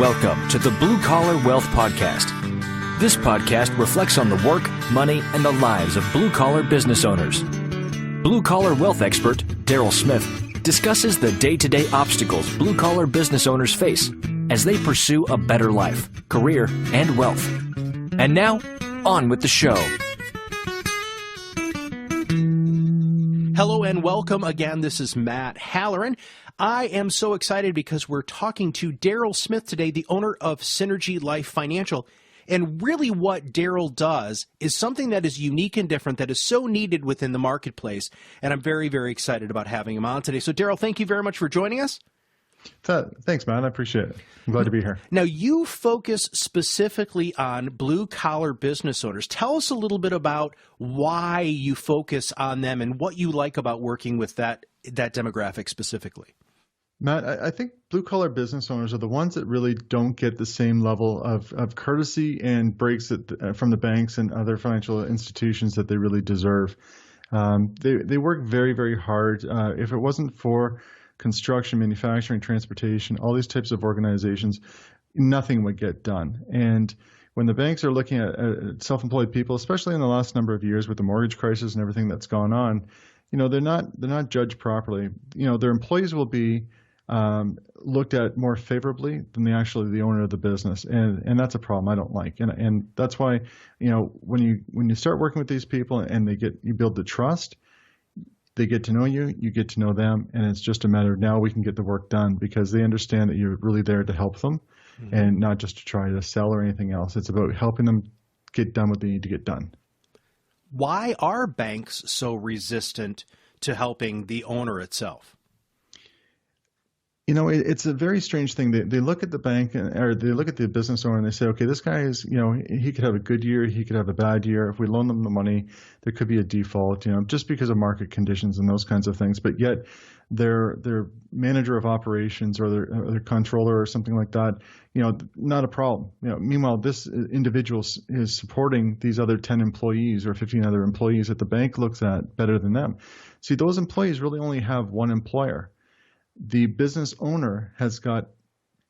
Welcome to the Blue Collar Wealth Podcast. This podcast reflects on the work, money, and the lives of blue-collar business owners. Blue Collar Wealth expert Darryl Smith discusses the day-to-day obstacles blue-collar business owners face as they pursue a better life, career, and wealth. And now, on with the show. Hello and welcome again. This is Matt Halloran. I am so excited because we're talking to Darryl Smith today, the owner of Synergy Life Financial. And really what Darryl does is something that is unique and different that is so needed within the marketplace. And I'm very, very excited about having him on today. So Darryl, thank you very much for joining us. Thanks, man. I appreciate it. I'm glad to be here. Now, you focus specifically on blue-collar business owners. Tell us a little bit about why you focus on them and what you like about working with that demographic specifically. Matt, I think blue-collar business owners are the ones that really don't get the same level of courtesy and breaks from the banks and other financial institutions that they really deserve. They work very, very hard. If it wasn't for construction, manufacturing, transportation, all these types of organizations, nothing would get done. And when the banks are looking at self-employed people, especially in the last number of years with the mortgage crisis and everything that's gone on, they're not judged properly. Their employees will be looked at more favorably than the owner of the business, and that's a problem I don't like. And that's why when you start working with these people and you build the trust. They get to know you, you get to know them, and it's just a matter of now we can get the work done because they understand that you're really there to help them and not just to try to sell or anything else. It's about helping them get done what they need to get done. Why are banks so resistant to helping the owner itself? It's a very strange thing. They look at the bank or they look at the business owner and they say, okay, this guy is, he could have a good year, he could have a bad year. If we loan them the money, there could be a default, just because of market conditions and those kinds of things. But yet their manager of operations or their controller or something like that, not a problem. Meanwhile, this individual is supporting these other 10 employees or 15 other employees that the bank looks at better than them. See, those employees really only have one employer. The business owner has got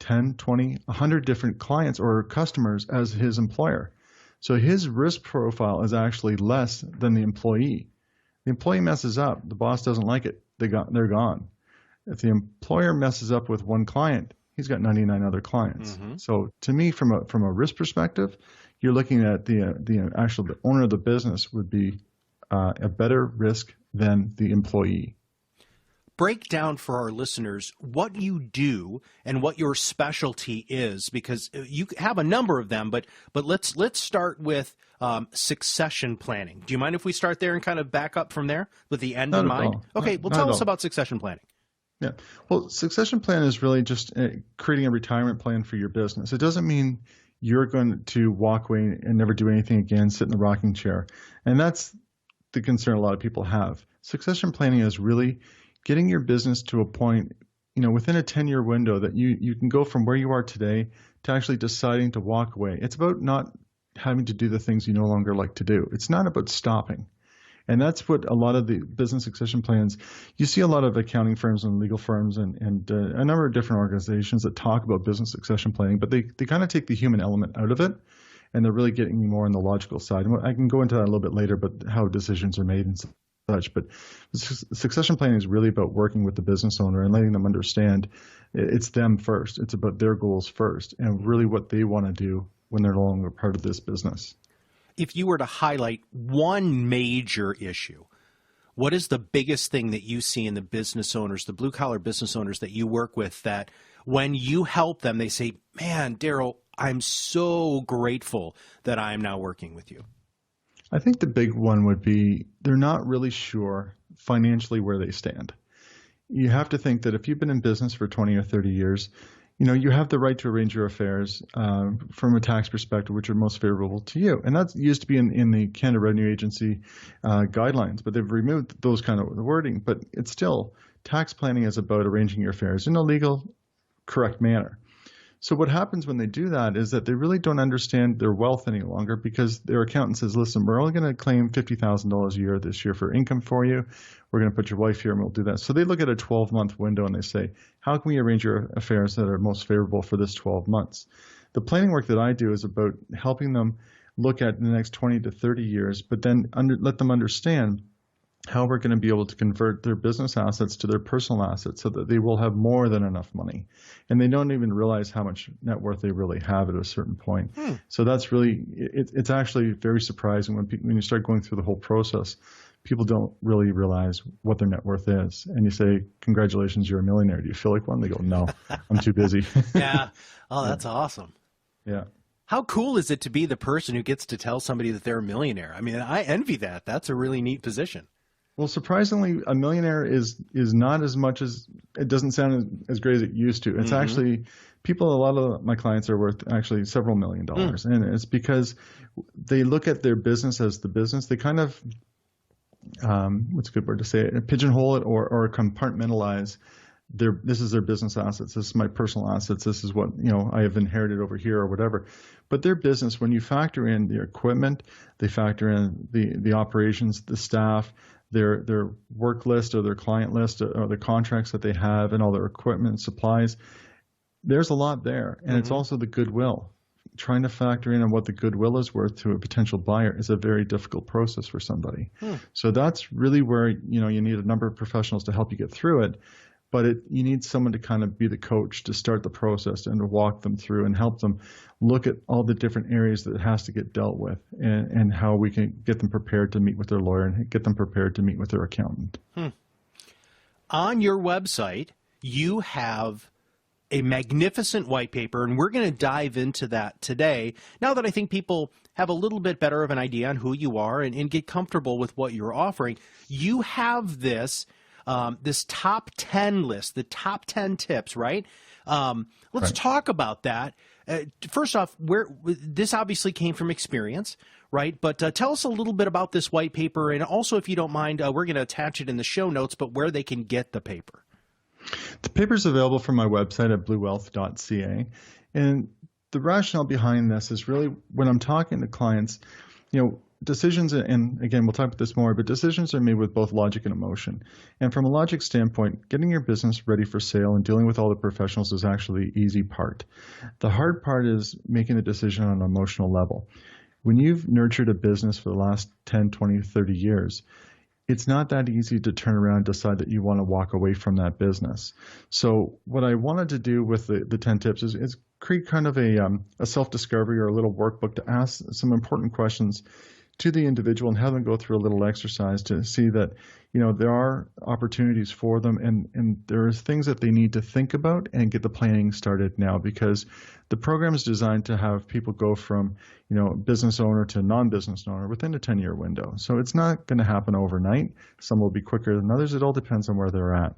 10, 20, 100 different clients or customers as his employer. So his risk profile is actually less than the employee. The employee messes up. The boss doesn't like it. They're gone. If the employer messes up with one client, he's got 99 other clients. Mm-hmm. So to me, from a risk perspective, you're looking at the owner of the business would be a better risk than the employee. Break down for our listeners what you do and what your specialty is, because you have a number of them, but let's start with succession planning. Do you mind if we start there and kind of back up from there with the end in mind? Okay, well, tell us about succession planning. Yeah, well, succession plan is really just creating a retirement plan for your business. It doesn't mean you're going to walk away and never do anything again, sit in the rocking chair. And that's the concern a lot of people have. Succession planning is really getting your business to a point, within a 10-year window that you can go from where you are today to actually deciding to walk away. It's about not having to do the things you no longer like to do. It's not about stopping. And that's what a lot of the business succession plans, you see a lot of accounting firms and legal firms and a number of different organizations that talk about business succession planning, but they kind of take the human element out of it. And they're really getting more on the logical side. And I can go into that a little bit later, but how decisions are made and such. But succession planning is really about working with the business owner and letting them understand it's them first. It's about their goals first and really what they want to do when they're no longer part of this business. If you were to highlight one major issue, what is the biggest thing that you see in the business owners, the blue-collar business owners that you work with, that when you help them, they say, man, Darryl, I'm so grateful that I'm now working with you? I think the big one would be they're not really sure financially where they stand. You have to think that if you've been in business for 20 or 30 years, you have the right to arrange your affairs from a tax perspective, which are most favorable to you. And that used to be in the Canada Revenue Agency guidelines, but they've removed those kind of wording. But it's still, tax planning is about arranging your affairs in a legal, correct manner. So what happens when they do that is that they really don't understand their wealth any longer, because their accountant says, listen, we're only going to claim $50,000 a year this year for income for you. We're going to put your wife here and we'll do that. So they look at a 12-month window and they say, how can we arrange your affairs that are most favorable for this 12 months? The planning work that I do is about helping them look at the next 20 to 30 years, but then let them understand how we're going to be able to convert their business assets to their personal assets so that they will have more than enough money. And they don't even realize how much net worth they really have at a certain point. So that's really, it's actually very surprising when you start going through the whole process. People don't really realize what their net worth is. And you say, congratulations, you're a millionaire. Do you feel like one? They go, no, I'm too busy. Yeah. Oh, that's awesome. Yeah. How cool is it to be the person who gets to tell somebody that they're a millionaire? I mean, I envy that. That's a really neat position. Well, surprisingly, a millionaire is not as much as, it doesn't sound as great as it used to. It's actually, a lot of my clients are worth actually several $1 million. And it's because they look at their business as the business. They kind of, what's a good word to say it, pigeonhole it or compartmentalize this is their business assets. This is my personal assets. This is what, I have inherited over here or whatever. But their business, when you factor in the equipment, they factor in the operations, the staff, their work list or their client list or the contracts that they have and all their equipment and supplies, there's a lot there. And it's also the goodwill. Trying to factor in on what the goodwill is worth to a potential buyer is a very difficult process for somebody. So that's really where, you need a number of professionals to help you get through it. But you need someone to kind of be the coach to start the process and to walk them through and help them look at all the different areas that it has to get dealt with and how we can get them prepared to meet with their lawyer and get them prepared to meet with their accountant. On your website, you have a magnificent white paper, and we're going to dive into that today. Now that I think people have a little bit better of an idea on who you are and get comfortable with what you're offering, you have this top 10 list, the top 10 tips, right? Let's talk about that. First off, this obviously came from experience, right? But tell us a little bit about this white paper, and also, if you don't mind, we're going to attach it in the show notes, but where they can get the paper. The paper is available from my website at bluewealth.ca. And the rationale behind this is really when I'm talking to clients, decisions, and again, we'll talk about this more, but decisions are made with both logic and emotion. And from a logic standpoint, getting your business ready for sale and dealing with all the professionals is actually the easy part. The hard part is making a decision on an emotional level. When you've nurtured a business for the last 10, 20, 30 years, it's not that easy to turn around and decide that you want to walk away from that business. So what I wanted to do with the 10 tips is create kind of a self-discovery or a little workbook to ask some important questions to the individual and have them go through a little exercise to see that, there are opportunities for them and there's things that they need to think about and get the planning started now, because the program is designed to have people go from, business owner to non-business owner within a 10-year window. So it's not going to happen overnight. Some will be quicker than others. It all depends on where they're at.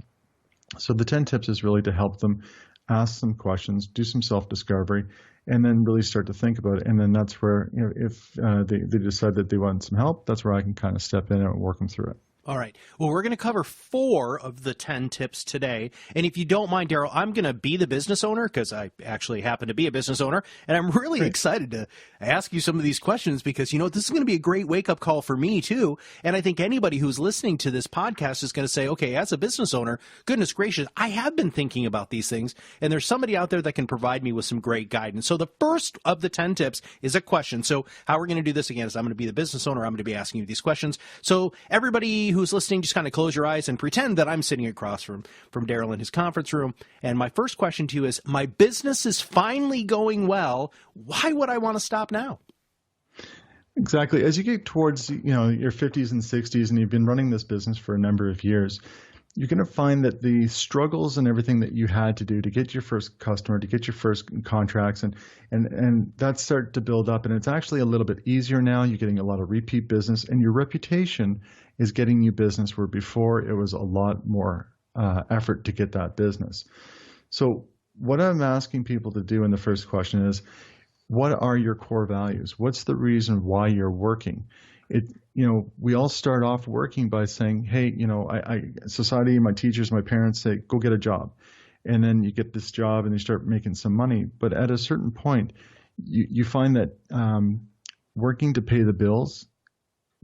So the 10 tips is really to help them ask some questions, do some self-discovery, and then really start to think about it. And then that's where, if they decide that they want some help, that's where I can kind of step in and work them through it. All right. Well, we're going to cover 4 of the 10 tips today. And if you don't mind, Darryl, I'm going to be the business owner because I actually happen to be a business owner. And I'm really excited to ask you some of these questions because, this is going to be a great wake-up call for me, too. And I think anybody who's listening to this podcast is going to say, okay, as a business owner, goodness gracious, I have been thinking about these things. And there's somebody out there that can provide me with some great guidance. So the first of the 10 tips is a question. So how we're going to do this again is I'm going to be the business owner. I'm going to be asking you these questions. So everybody who's listening, just kind of close your eyes and pretend that I'm sitting across from Darryl in his conference room. And my first question to you is, my business is finally going well. Why would I want to stop now? Exactly. As you get towards, your 50s and 60s and you've been running this business for a number of years, you're going to find that the struggles and everything that you had to do to get your first customer, to get your first contracts, and that start to build up. And it's actually a little bit easier now. You're getting a lot of repeat business, and your reputation is getting you business where before it was a lot more effort to get that business. So what I'm asking people to do in the first question is, what are your core values? What's the reason why you're working? We all start off working by saying, hey, society, my teachers, my parents say, go get a job. and then you get this job and you start making some money. But at a certain point, you find that working to pay the bills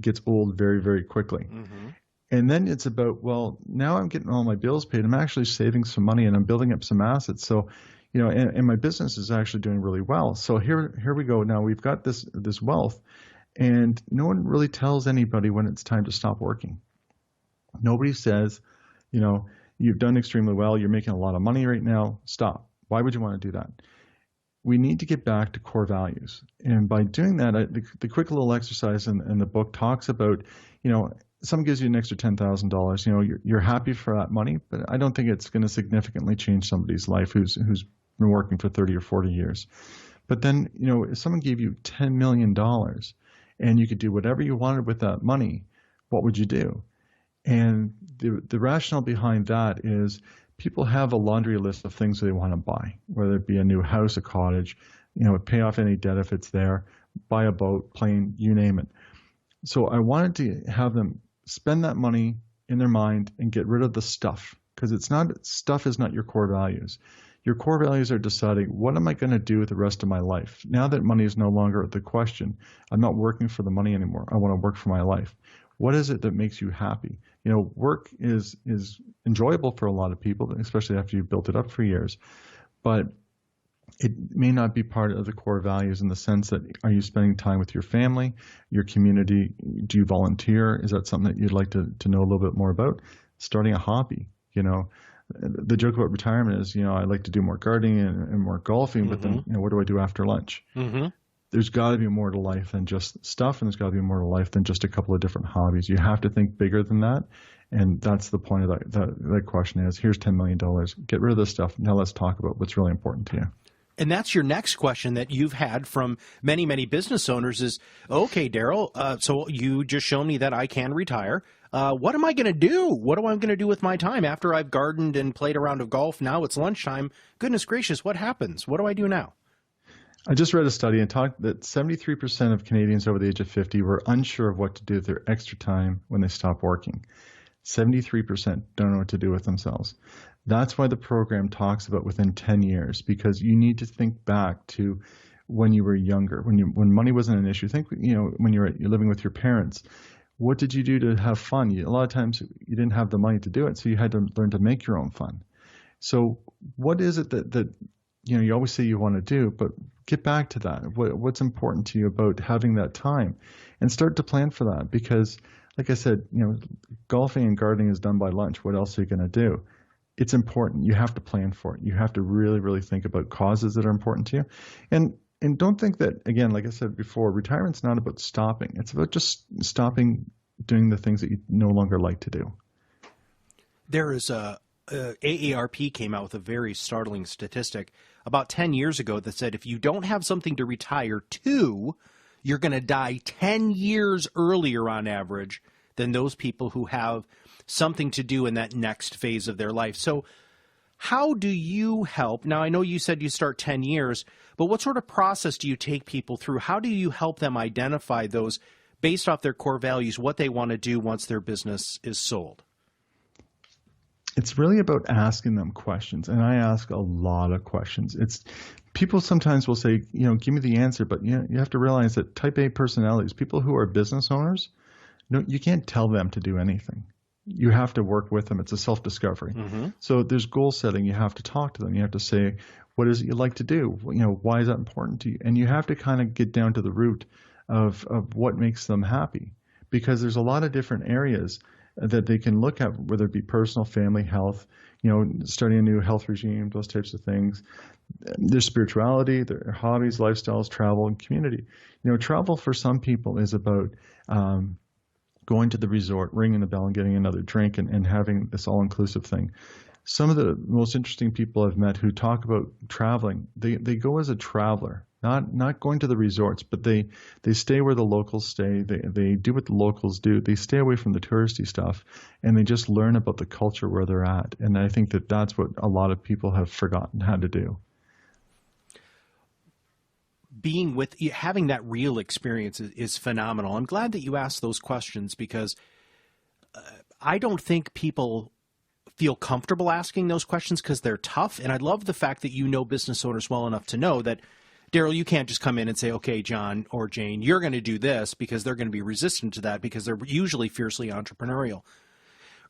gets old very, very quickly. Mm-hmm. And then it's about, well, now I'm getting all my bills paid. I'm actually saving some money and I'm building up some assets. So, and my business is actually doing really well. So here we go. Now we've got this wealth, and no one really tells anybody when it's time to stop working. Nobody says, you've done extremely well. You're making a lot of money right now. Stop. Why would you want to do that? We need to get back to core values. And by doing that, the quick little exercise in the book talks about, someone gives you an extra $10,000, you're happy for that money, but I don't think it's going to significantly change somebody's life who's been working for 30 or 40 years. But then, if someone gave you $10 million and you could do whatever you wanted with that money, what would you do? And the rationale behind that is people have a laundry list of things they want to buy, whether it be a new house, a cottage, pay off any debt if it's there, buy a boat, plane, you name it. So I wanted to have them spend that money in their mind and get rid of the stuff, because stuff is not your core values. Your core values are deciding, what am I going to do with the rest of my life? Now that money is no longer the question, I'm not working for the money anymore. I want to work for my life. What is it that makes you happy? Work is enjoyable for a lot of people, especially after you've built it up for years. But it may not be part of the core values in the sense that, are you spending time with your family, your community? Do you volunteer? Is that something that you'd like to know a little bit more about? Starting a hobby, The joke about retirement is, I like to do more gardening and more golfing, mm-hmm. but then, what do I do after lunch? Mm-hmm. There's got to be more to life than just stuff, and there's got to be more to life than just a couple of different hobbies. You have to think bigger than that, and that's the point of that question is, here's $10 million. Get rid of this stuff. Now let's talk about what's really important to you. And that's your next question that you've had from many, many business owners is, okay, Darryl, so you just shown me that I can retire. What am I going to do? What am I going to do with my time after I've gardened and played a round of golf? Now it's lunchtime. Goodness gracious, what happens? What do I do now? I just read a study and talked that 73% of Canadians over the age of 50 were unsure of what to do with their extra time when they stop working. 73% don't know what to do with themselves. That's why the program talks about within 10 years, because you need to think back to when you were younger, when money wasn't an issue. Think, when you're living with your parents. What did you do to have fun? A lot of times you didn't have the money to do it, so you had to learn to make your own fun. So what is it that you always say you want to do, but get back to that. What's important to you about having that time, and start to plan for that, because like I said, golfing and gardening is done by lunch. What else are you going to do? It's important. You have to plan for it. You have to really, really think about causes that are important to you. And don't think that, again, like I said before, retirement's not about stopping. It's about just stopping doing the things that you no longer like to do. There is AARP came out with a very startling statistic about 10 years ago that said if you don't have something to retire to, you're going to die 10 years earlier on average than those people who have something to do in that next phase of their life. So how do you help? Now, I know you said you start 10 years, but what sort of process do you take people through? How do you help them identify those based off their core values, what they want to do once their business is sold? It's really about asking them questions, and I ask a lot of questions. People sometimes will say, give me the answer, but you have to realize that type A personalities, people who are business owners, no, you can't tell them to do anything. You have to work with them. It's a self-discovery. Mm-hmm. So there's goal setting. You have to talk to them. You have to say, what is it you like to do? Why is that important to you? And you have to kind of get down to the root of what makes them happy, because there's a lot of different areas that they can look at, whether it be personal, family, health, starting a new health regime, those types of things. Their spirituality, their hobbies, lifestyles, travel, and community. Travel for some people is about going to the resort, ringing the bell, and getting another drink, and having this all-inclusive thing. Some of the most interesting people I've met who talk about traveling, they go as a traveler, not going to the resorts, but they stay where the locals stay. They do what the locals do. They stay away from the touristy stuff, and they just learn about the culture where they're at. And I think that that's what a lot of people have forgotten how to do. Having that real experience is phenomenal. I'm glad that you asked those questions, because I don't think people feel comfortable asking those questions because they're tough. And I love the fact that you know business owners well enough to know that, Darryl, you can't just come in and say, okay, John or Jane, you're going to do this, because they're going to be resistant to that because they're usually fiercely entrepreneurial.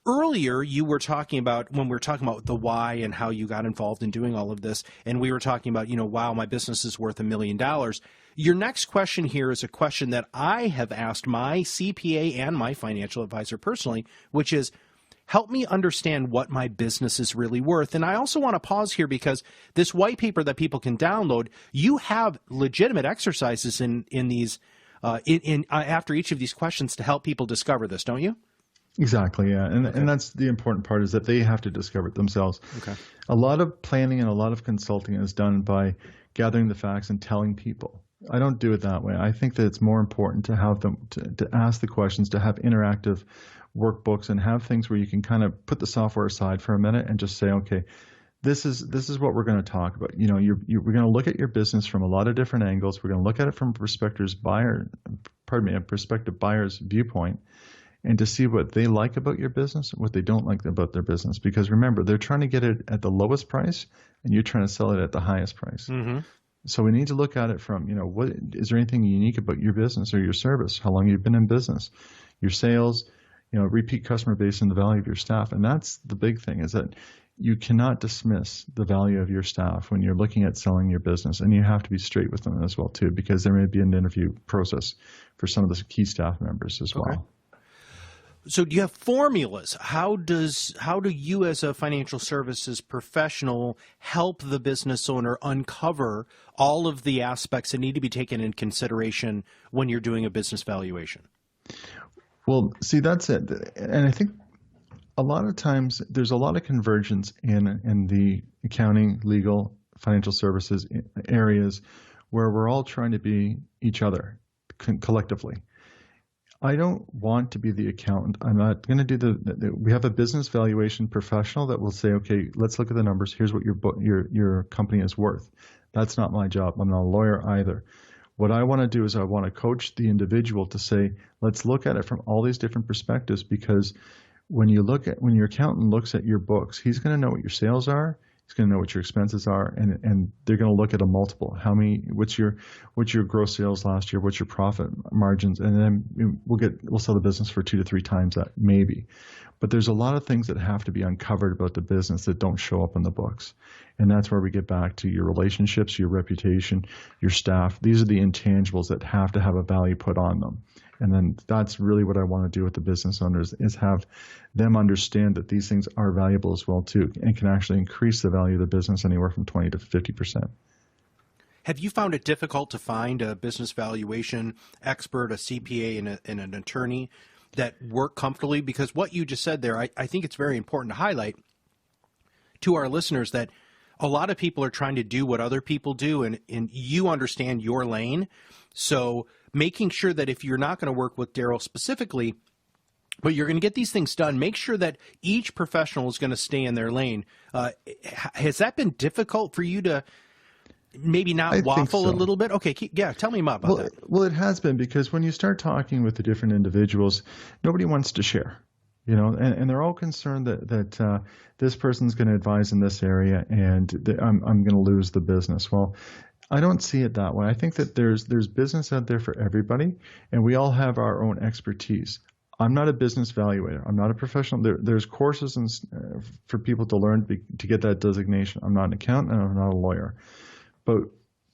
Earlier, you were talking about, when we were talking about the why and how you got involved in doing all of this, and we were talking about, wow, my business is worth $1 million. Your next question here is a question that I have asked my CPA and my financial advisor personally, which is, help me understand what my business is really worth. And I also want to pause here because this white paper that people can download, you have legitimate exercises in these after each of these questions to help people discover this, don't you? Exactly, yeah. And that's the important part, is that they have to discover it themselves. Okay. A lot of planning and a lot of consulting is done by gathering the facts and telling people. I don't do it that way. I think that it's more important to have them to ask the questions, to have interactive workbooks, and have things where you can kind of put the software aside for a minute and just say, okay, this is what we're going to talk about. We're going to look at your business from a lot of different angles. We're going to look at it from a prospective buyer's viewpoint, and to see what they like about your business, what they don't like about their business. Because remember, they're trying to get it at the lowest price, and you're trying to sell it at the highest price. Mm-hmm. So we need to look at it from, what is there anything unique about your business or your service? How long you've been in business, your sales, repeat customer base, and the value of your staff. And that's the big thing, is that you cannot dismiss the value of your staff when you're looking at selling your business. And you have to be straight with them as well, too, because there may be an interview process for some of the key staff members as well. So do you have formulas? How do you as a financial services professional help the business owner uncover all of the aspects that need to be taken in consideration when you're doing a business valuation? Well, see, that's it. And I think a lot of times there's a lot of convergence in the accounting, legal, financial services areas where we're all trying to be each other collectively. I don't want to be the accountant. I'm not going to do we have a business valuation professional that will say, okay, let's look at the numbers. Here's what your company is worth. That's not my job. I'm not a lawyer either. What I want to do is I want to coach the individual to say, let's look at it from all these different perspectives, because when your accountant looks at your books, he's going to know what your sales are. He's going to know what your expenses are, and they're going to look at a multiple. What's your gross sales last year? What's your profit margins? And then we'll sell the business for 2 to 3 times that, maybe. But there's a lot of things that have to be uncovered about the business that don't show up in the books. And that's where we get back to your relationships, your reputation, your staff. These are the intangibles that have to have a value put on them. And then that's really what I want to do with the business owners, is have them understand that these things are valuable as well too, and can actually increase the value of the business anywhere from 20 to 50%. Have you found it difficult to find a business valuation expert, a CPA, and an attorney that work comfortably? Because what you just said there, I think it's very important to highlight to our listeners that a lot of people are trying to do what other people do, and you understand your lane. So making sure that if you're not going to work with Darryl specifically, but you're going to get these things done, make sure that each professional is going to stay in their lane. Has that been difficult for you to maybe not waffle a little bit? Okay, tell me about that. Well, it has been, because when you start talking with the different individuals, nobody wants to share. And they're all concerned that this person's going to advise in this area, and I'm going to lose the business. Well, I don't see it that way. I think that there's business out there for everybody, and we all have our own expertise. I'm not a business valuator. I'm not a professional. There's courses for people to learn to get that designation. I'm not an accountant, and I'm not a lawyer. But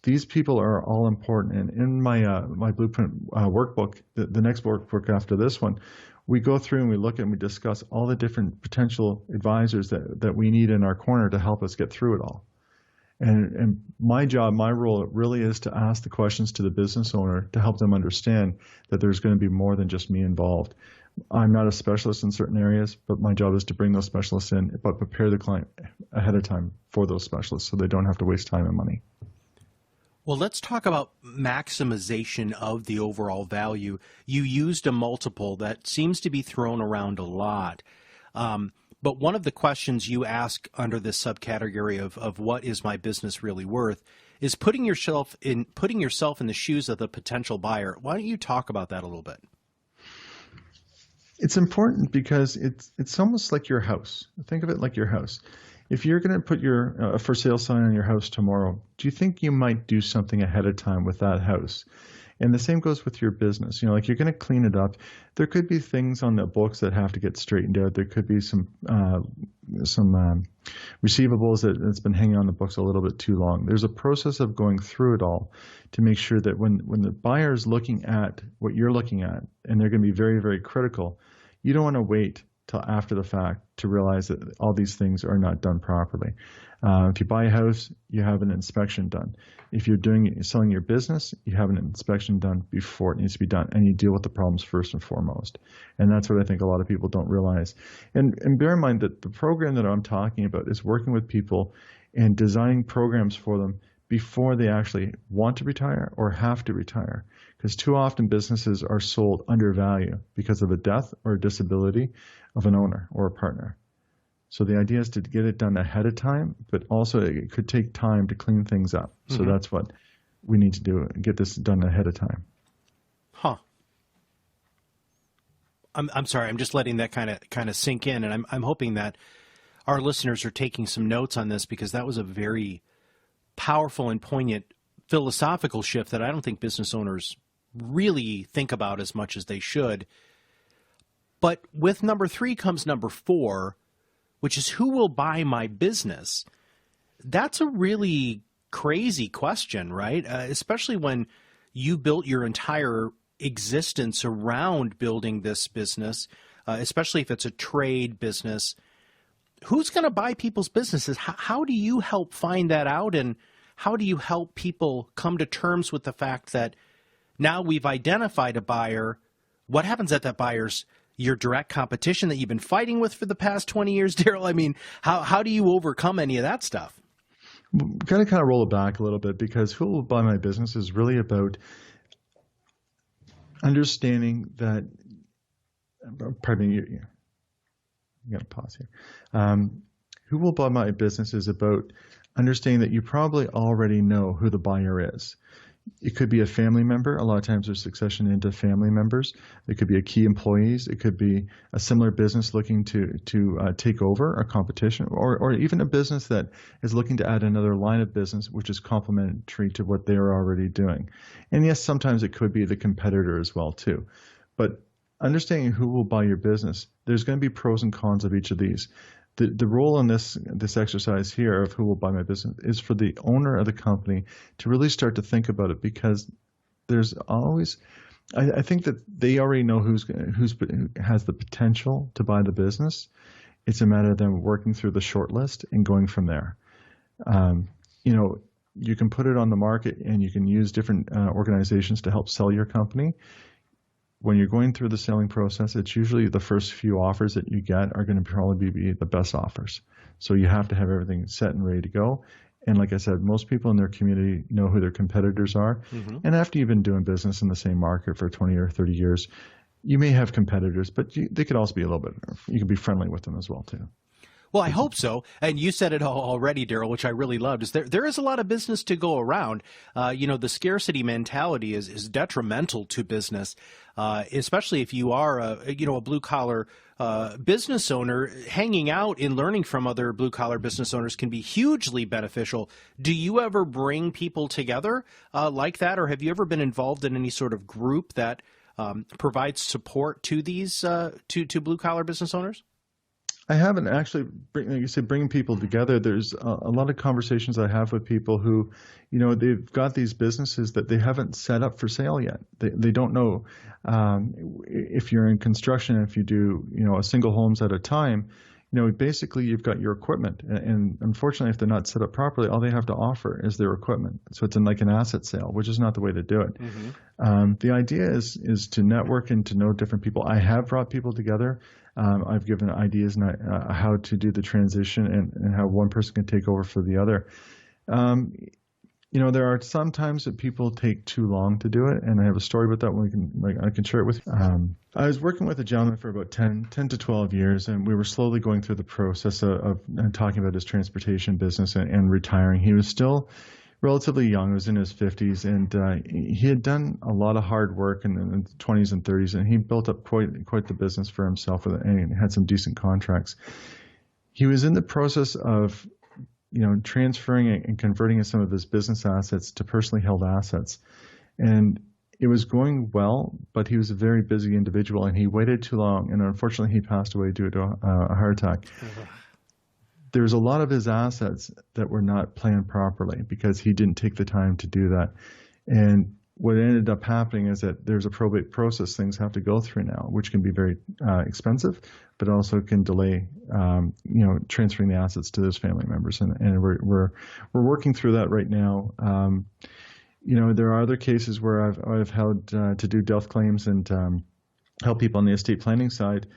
these people are all important. And in my Blueprint workbook, the next workbook after this one, we go through and we look and we discuss all the different potential advisors that we need in our corner to help us get through it all. And my job, my role really is to ask the questions to the business owner to help them understand that there's going to be more than just me involved. I'm not a specialist in certain areas, but my job is to bring those specialists in, but prepare the client ahead of time for those specialists so they don't have to waste time and money. Well, let's talk about maximization of the overall value. You used a multiple that seems to be thrown around a lot. But one of the questions you ask under this subcategory of what is my business really worth is putting yourself in the shoes of the potential buyer. Why don't you talk about that a little bit? It's important because it's almost like your house. Think of it like your house. If you're going to put your for sale sign on your house tomorrow, do you think you might do something ahead of time with that house? And the same goes with your business. Like you're going to clean it up. There could be things on the books that have to get straightened out. There could be some receivables that's been hanging on the books a little bit too long. There's a process of going through it all to make sure that when the buyer is looking at what you're looking at, and they're going to be very, very critical, you don't want to wait till after the fact to realize that all these things are not done properly. If you buy a house, you have an inspection done. If you're selling your business, you have an inspection done before it needs to be done, and you deal with the problems first and foremost. And that's what I think a lot of people don't realize. And bear in mind that the program that I'm talking about is working with people and designing programs for them before they actually want to retire or have to retire. Because too often businesses are sold under value because of a death or a disability of an owner or a partner. So the idea is to get it done ahead of time, but also it could take time to clean things up. So that's what we need to do, get this done ahead of time. Huh. I'm sorry. I'm just letting that kind of sink in, and I'm hoping that our listeners are taking some notes on this, because that was a very powerful and poignant philosophical shift that I don't think business owners really think about as much as they should. But with number 3 comes number 4, which is who will buy my business. That's a really crazy question, right? Especially when you built your entire existence around building this business, especially if it's a trade business. Who's going to buy people's businesses? How do you help find that out? And how do you help people come to terms with the fact that now we've identified a buyer? What happens at that buyer's your direct competition that you've been fighting with for the past 20 years, Darryl? I mean, how do you overcome any of that stuff? We've got to kind of roll it back a little bit, because who will buy my business is really about understanding that, pardon me, you got to pause here. Who will buy my business is about understanding that you probably already know who the buyer is. It could be a family member. A lot of times there's succession into family members. It could be a key employees. It could be a similar business looking to take over a competition, or even a business that is looking to add another line of business which is complementary to what they're already doing. And yes, sometimes it could be the competitor as well too. But understanding who will buy your business, there's going to be pros and cons of each of these. The role in this exercise here of who will buy my business is for the owner of the company to really start to think about it, because there's always, I think that they already know who has the potential to buy the business. It's a matter of them working through the short list and going from there. You can put it on the market and you can use different organizations to help sell your company. When you're going through the selling process, it's usually the first few offers that you get are going to probably be the best offers. So you have to have everything set and ready to go. And like I said, most people in their community know who their competitors are. Mm-hmm. And after you've been doing business in the same market for 20 or 30 years, you may have competitors, but they could also be a little bit, you can be friendly with them as well too. Well, I hope so. And you said it already, Darryl, which I really loved, is there is a lot of business to go around. The scarcity mentality is detrimental to business, especially if you are a blue collar business owner. Hanging out and learning from other blue collar business owners can be hugely beneficial. Do you ever bring people together like that, or have you ever been involved in any sort of group that provides support to these to blue collar business owners? I haven't actually, like you said, bringing people together. There's a lot of conversations I have with people who, they've got these businesses that they haven't set up for sale yet. They don't know if you're in construction, if you do, a single homes at a time, basically you've got your equipment. And unfortunately, if they're not set up properly, all they have to offer is their equipment. So it's like an asset sale, which is not the way to do it. Mm-hmm. The idea is to network and to know different people. I have brought people together. I've given ideas on how to do the transition and how one person can take over for the other. There are some times that people take too long to do it, and I have a story about that. I can share it with you. I was working with a gentleman for about 10 to 12 years, and we were slowly going through the process of talking about his transportation business and retiring. He was still relatively young. He was in his 50s, and he had done a lot of hard work in the 20s and 30s, and he built up quite the business for himself and had some decent contracts. He was in the process of transferring and converting some of his business assets to personally held assets. And it was going well, but he was a very busy individual, and he waited too long, and unfortunately he passed away due to a heart attack. There's a lot of his assets that were not planned properly because he didn't take the time to do that. And what ended up happening is that there's a probate process things have to go through now, which can be very expensive, but also can delay, transferring the assets to those family members. And we're working through that right now. There are other cases where I've held to do death claims and help people on the estate planning side.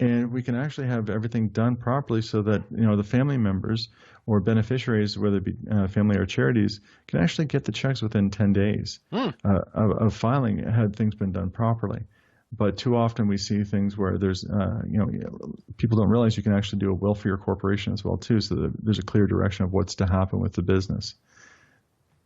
And we can actually have everything done properly so that, the family members or beneficiaries, whether it be family or charities, can actually get the checks within 10 days of filing had things been done properly. But too often we see things where there's, people don't realize you can actually do a will for your corporation as well, too, so that there's a clear direction of what's to happen with the business.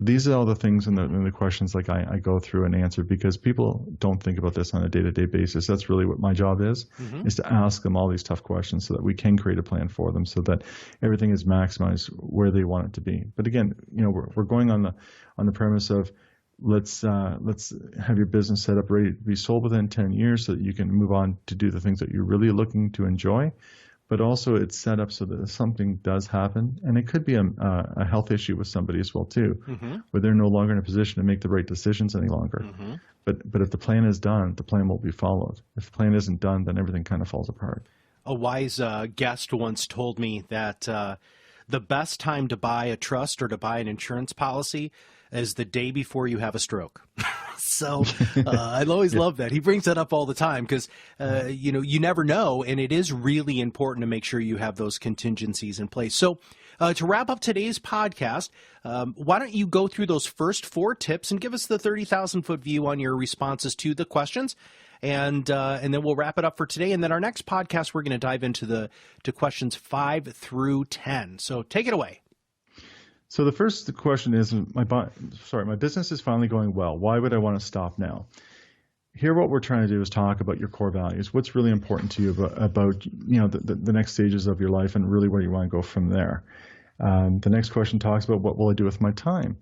These are all the things and the questions like I go through and answer because people don't think about this on a day-to-day basis. That's really what my job is to ask them all these tough questions so that we can create a plan for them so that everything is maximized where they want it to be. But again, we're going on the premise of let's have your business set up ready to be sold within 10 years so that you can move on to do the things that you're really looking to enjoy. But also it's set up so that if something does happen, and it could be a health issue with somebody as well too, where they're no longer in a position to make the right decisions any longer. But if the plan is done, the plan will be followed. If the plan isn't done, then everything kind of falls apart. A wise guest once told me that the best time to buy a trust or to buy an insurance policy is the day before you have a stroke. So I always love that. He brings that up all the time because, you never know. And it is really important to make sure you have those contingencies in place. So to wrap up today's podcast, why don't you go through those first 4 tips and give us the 30,000-foot view on your responses to the questions. And then we'll wrap it up for today. And then our next podcast, we're going to dive into questions 5 through 10. So take it away. So the first question is, my business is finally going well. Why would I want to stop now? Here, what we're trying to do is talk about your core values. What's really important to you about the next stages of your life and really where you want to go from there. The next question talks about what will I do with my time?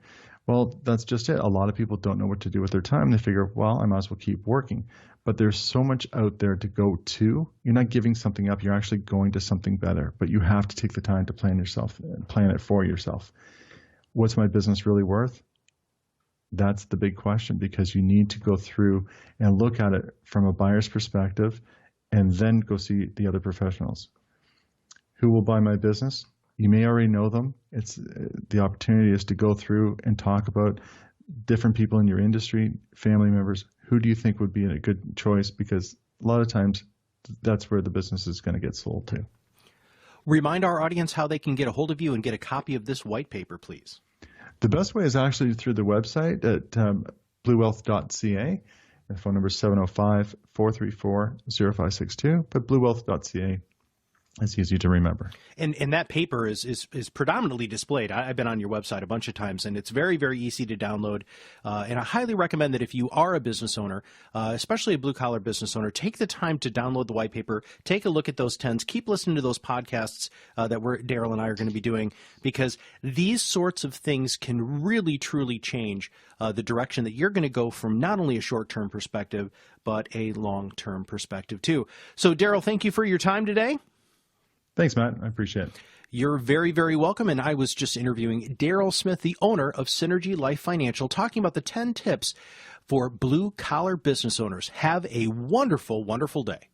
Well, that's just it. A lot of people don't know what to do with their time. They figure, well, I might as well keep working. But there's so much out there to go to. You're not giving something up. You're actually going to something better. But you have to take the time to plan it for yourself. What's my business really worth? That's the big question because you need to go through and look at it from a buyer's perspective and then go see the other professionals. Who will buy my business? You may already know them. It's the opportunity is to go through and talk about different people in your industry, family members. Who do you think would be a good choice? Because a lot of times that's where the business is going to get sold to. Remind our audience how they can get a hold of you and get a copy of this white paper, please. The best way is actually through the website at bluewealth.ca. The phone number is 705-434-0562, but bluewealth.ca. It's easy to remember. And that paper is predominantly displayed. I've been on your website a bunch of times, and it's very, very easy to download. And I highly recommend that if you are a business owner, especially a blue-collar business owner, take the time to download the white paper, take a look at those 10s, keep listening to those podcasts that Darryl and I are going to be doing, because these sorts of things can really, truly change the direction that you're going to go from not only a short-term perspective, but a long-term perspective, too. So, Darryl, thank you for your time today. Thanks, Matt. I appreciate it. You're very, very welcome. And I was just interviewing Darryl Smith, the owner of Synergy Life Financial, talking about the 10 tips for blue-collar business owners. Have a wonderful, wonderful day.